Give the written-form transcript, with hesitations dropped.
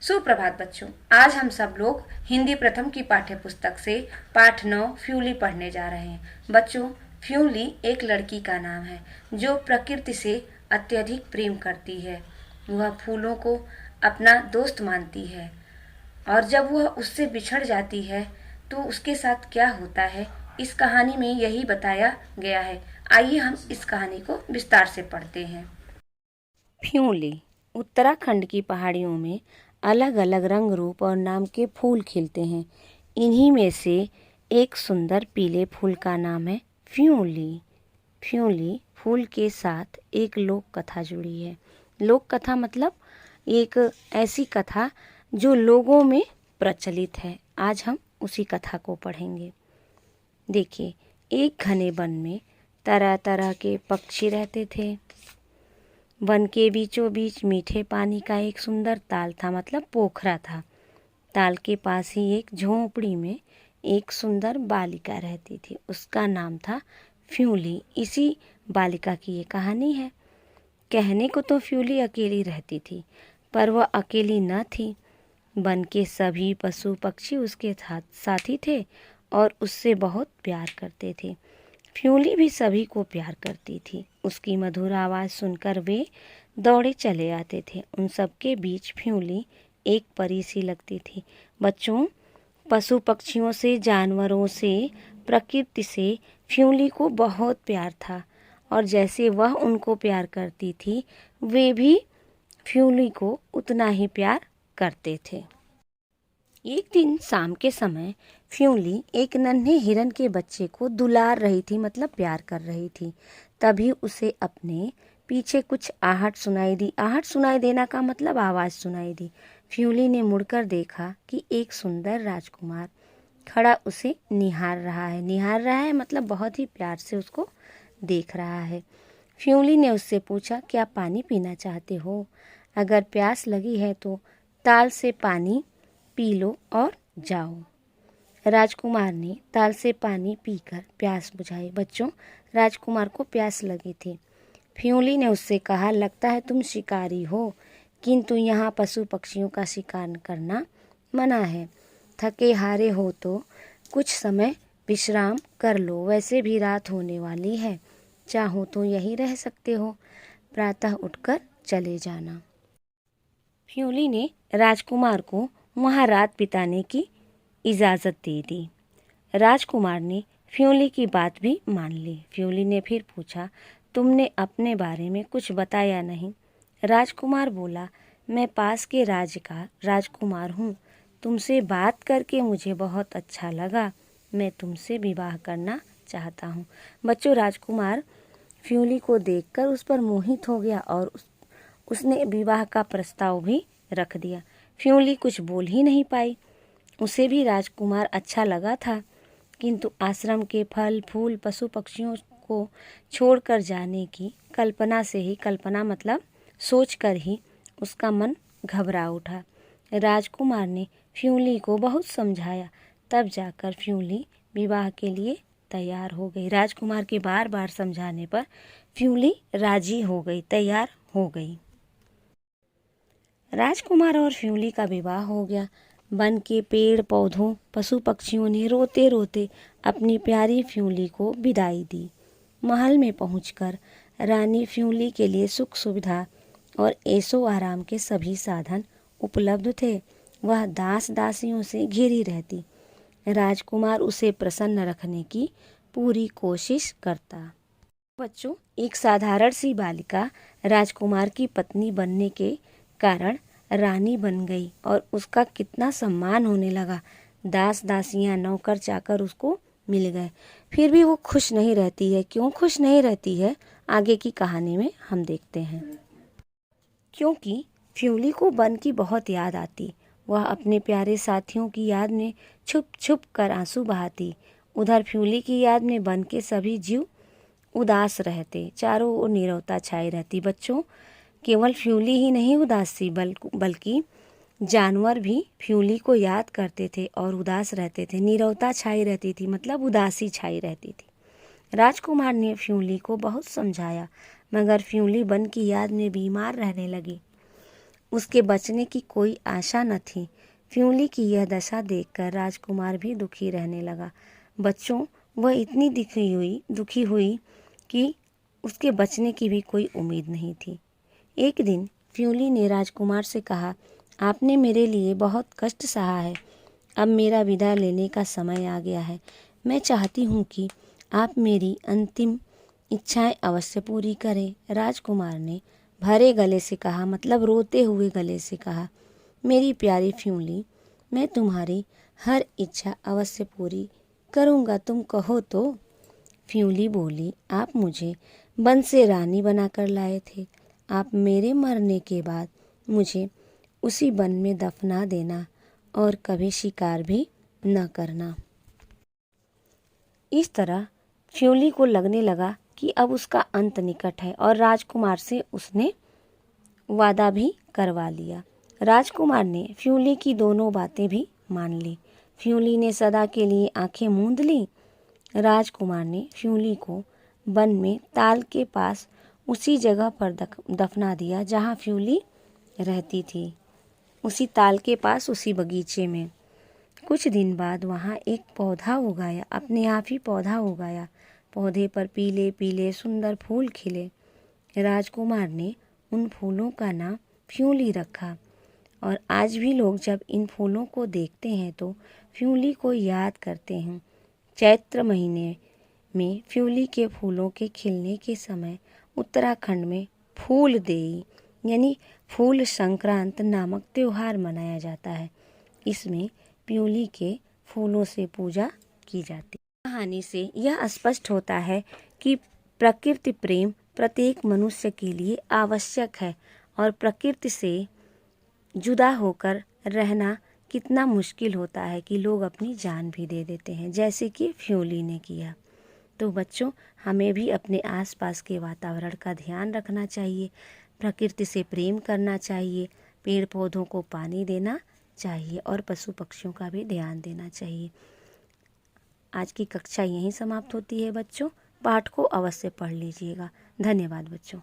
सुप्रभात बच्चों। आज हम सब लोग हिंदी प्रथम की पाठ्य पुस्तक से पाठ 9 फ्यूली पढ़ने जा रहे हैं। बच्चों, फ्यूली एक लड़की का नाम है जो प्रकृति से अत्यधिक प्रेम करती है। वह फूलों को अपना दोस्त मानती है और जब वह उससे बिछड़ जाती है तो उसके साथ क्या होता है, इस कहानी में यही बताया गया है। आइए हम इस कहानी को विस्तार से पढ़ते हैं। फ्यूली। उत्तराखंड की पहाड़ियों में अलग अलग रंग रूप और नाम के फूल खिलते हैं। इन्हीं में से एक सुंदर पीले फूल का नाम है फ्यूली। फ्यूली फूल के साथ एक लोक कथा जुड़ी है। लोक कथा मतलब एक ऐसी कथा जो लोगों में प्रचलित है। आज हम उसी कथा को पढ़ेंगे। देखिए, एक घने वन में तरह तरह के पक्षी रहते थे। वन के बीचों बीच मीठे पानी का एक सुंदर ताल था, मतलब पोखरा था। ताल के पास ही एक झोंपड़ी में एक सुंदर बालिका रहती थी। उसका नाम था फ्यूली। इसी बालिका की ये कहानी है। कहने को तो फ्यूली अकेली रहती थी, पर वह अकेली न थी। वन के सभी पशु पक्षी उसके साथी थे और उससे बहुत प्यार करते थे। फ्यूली भी सभी को प्यार करती थी। उसकी मधुर आवाज़ सुनकर वे दौड़े चले आते थे। उन सबके बीच फ्यूली एक परी सी लगती थी। बच्चों, पशु पक्षियों से, जानवरों से, प्रकृति से फ्यूली को बहुत प्यार था और जैसे वह उनको प्यार करती थी, वे भी फ्यूली को उतना ही प्यार करते थे। एक दिन शाम के समय फ्यूली एक नन्हे हिरन के बच्चे को दुलार रही थी, मतलब प्यार कर रही थी। तभी उसे अपने पीछे कुछ आहट सुनाई दी। आहट सुनाई देना का मतलब आवाज़ सुनाई दी। फ्यूली ने मुड़कर देखा कि एक सुंदर राजकुमार खड़ा उसे निहार रहा है। निहार रहा है मतलब बहुत ही प्यार से उसको देख रहा है। फ्यूली ने उससे पूछा, क्या पानी पीना चाहते हो? अगर प्यास लगी है तो ताल से पानी पी लो और जाओ। राजकुमार ने ताल से पानी पीकर प्यास बुझाई। बच्चों, राजकुमार को प्यास लगी थी। फ्यूली ने उससे कहा, लगता है तुम शिकारी हो, किंतु यहाँ पशु पक्षियों का शिकार करना मना है। थके हारे हो तो कुछ समय विश्राम कर लो, वैसे भी रात होने वाली है। चाहो तो यहीं रह सकते हो, प्रातः उठकर चले जाना। फ्यूली ने राजकुमार को वहाँ रात बिताने की इजाज़त दे दी। राजकुमार ने फ्यूली की बात भी मान ली। फ्यूली ने फिर पूछा, तुमने अपने बारे में कुछ बताया नहीं? राजकुमार बोला, मैं पास के राज्य का राजकुमार हूँ। तुमसे बात करके मुझे बहुत अच्छा लगा। मैं तुमसे विवाह करना चाहता हूँ। बच्चों, राजकुमार फ्यूली को देखकर उस पर मोहित हो गया और उसने विवाह का प्रस्ताव भी रख दिया। फ्यूली कुछ बोल ही नहीं पाई। उसे भी राजकुमार अच्छा लगा था, किंतु आश्रम के फल फूल पशु पक्षियों को छोड़कर जाने की कल्पना से ही, कल्पना मतलब सोचकर ही, उसका मन घबरा उठा। राजकुमार ने फ्यूली को बहुत समझाया, तब जाकर फ्यूली विवाह के लिए तैयार हो गई। राजकुमार के बार बार समझाने पर फ्यूली राजी हो गई, तैयार हो गई। राजकुमार और फ्यूली का विवाह हो गया। वन के पेड़ पौधों पशु पक्षियों ने रोते रोते अपनी प्यारी फ्यूली को विदाई दी। महल में पहुंचकर रानी फ्यूली के लिए सुख सुविधा और ऐशो आराम के सभी साधन उपलब्ध थे। वह दास दासियों से घिरी रहती। राजकुमार उसे प्रसन्न रखने की पूरी कोशिश करता। बच्चों, एक साधारण सी बालिका राजकुमार की पत्नी बनने के कारण रानी बन गई और उसका कितना सम्मान होने लगा। दास दासियां नौकर चाकर उसको मिल गए। फिर भी वो खुश नहीं रहती है। क्यों खुश नहीं रहती है, आगे की कहानी में हम देखते हैं। क्योंकि फ्यूली को वन की बहुत याद आती। वह अपने प्यारे साथियों की याद में छुप छुप कर आंसू बहाती। उधर फ्यूली की याद में वन के सभी जीव उदास रहते। चारों ओर नीरवता छाई रहती। बच्चों, केवल फ्यूली ही नहीं उदास थी, बल्कि जानवर भी फ्यूली को याद करते थे और उदास रहते थे। नीरवता छाई रहती थी, मतलब उदासी छाई रहती थी। राजकुमार ने फ्यूली को बहुत समझाया, मगर फ्यूली वन की याद में बीमार रहने लगी। उसके बचने की कोई आशा न थी। फ्यूली की यह दशा देखकर राजकुमार भी दुखी रहने लगा। बच्चों, वह इतनी दुखी हुई कि उसके बचने की भी कोई उम्मीद नहीं थी। एक दिन फ्यूली ने राजकुमार से कहा, आपने मेरे लिए बहुत कष्ट सहा है, अब मेरा विदा लेने का समय आ गया है। मैं चाहती हूँ कि आप मेरी अंतिम इच्छाएं अवश्य पूरी करें। राजकुमार ने भरे गले से कहा, मतलब रोते हुए गले से कहा, मेरी प्यारी फ्यूली, मैं तुम्हारी हर इच्छा अवश्य पूरी करूँगा, तुम कहो तो। फ्यूली बोली, आप मुझे वन से रानी बनाकर लाए थे, आप मेरे मरने के बाद मुझे उसी वन में दफना देना और कभी शिकार भी न करना। इस तरह फ्यूली को लगने लगा कि अब उसका अंत निकट है और राजकुमार से उसने वादा भी करवा लिया। राजकुमार ने फ्यूली की दोनों बातें भी मान ली। फ्यूली ने सदा के लिए आंखें मूंद ली। राजकुमार ने फ्यूली को वन में ताल के पास उसी जगह पर दफना दिया जहाँ फ्यूली रहती थी, उसी ताल के पास, उसी बगीचे में। कुछ दिन बाद वहाँ एक पौधा उगाया, अपने आप ही पौधा उगाया। पौधे पर पीले पीले सुंदर फूल खिले। राजकुमार ने उन फूलों का नाम फ्यूली रखा और आज भी लोग जब इन फूलों को देखते हैं तो फ्यूली को याद करते हैं। चैत्र महीने में फ्यूली के फूलों के खिलने के समय उत्तराखंड में फूल देई यानी फूल संक्रांत नामक त्योहार मनाया जाता है। इसमें फ्यूली के फूलों से पूजा की जाती है। कहानी से यह स्पष्ट होता है कि प्रकृति प्रेम प्रत्येक मनुष्य के लिए आवश्यक है और प्रकृति से जुदा होकर रहना कितना मुश्किल होता है कि लोग अपनी जान भी दे देते हैं, जैसे कि फ्यूली ने किया। तो बच्चों, हमें भी अपने आसपास के वातावरण का ध्यान रखना चाहिए, प्रकृति से प्रेम करना चाहिए, पेड़ पौधों को पानी देना चाहिए और पशु पक्षियों का भी ध्यान देना चाहिए। आज की कक्षा यहीं समाप्त होती है बच्चों। पाठ को अवश्य पढ़ लीजिएगा। धन्यवाद बच्चों।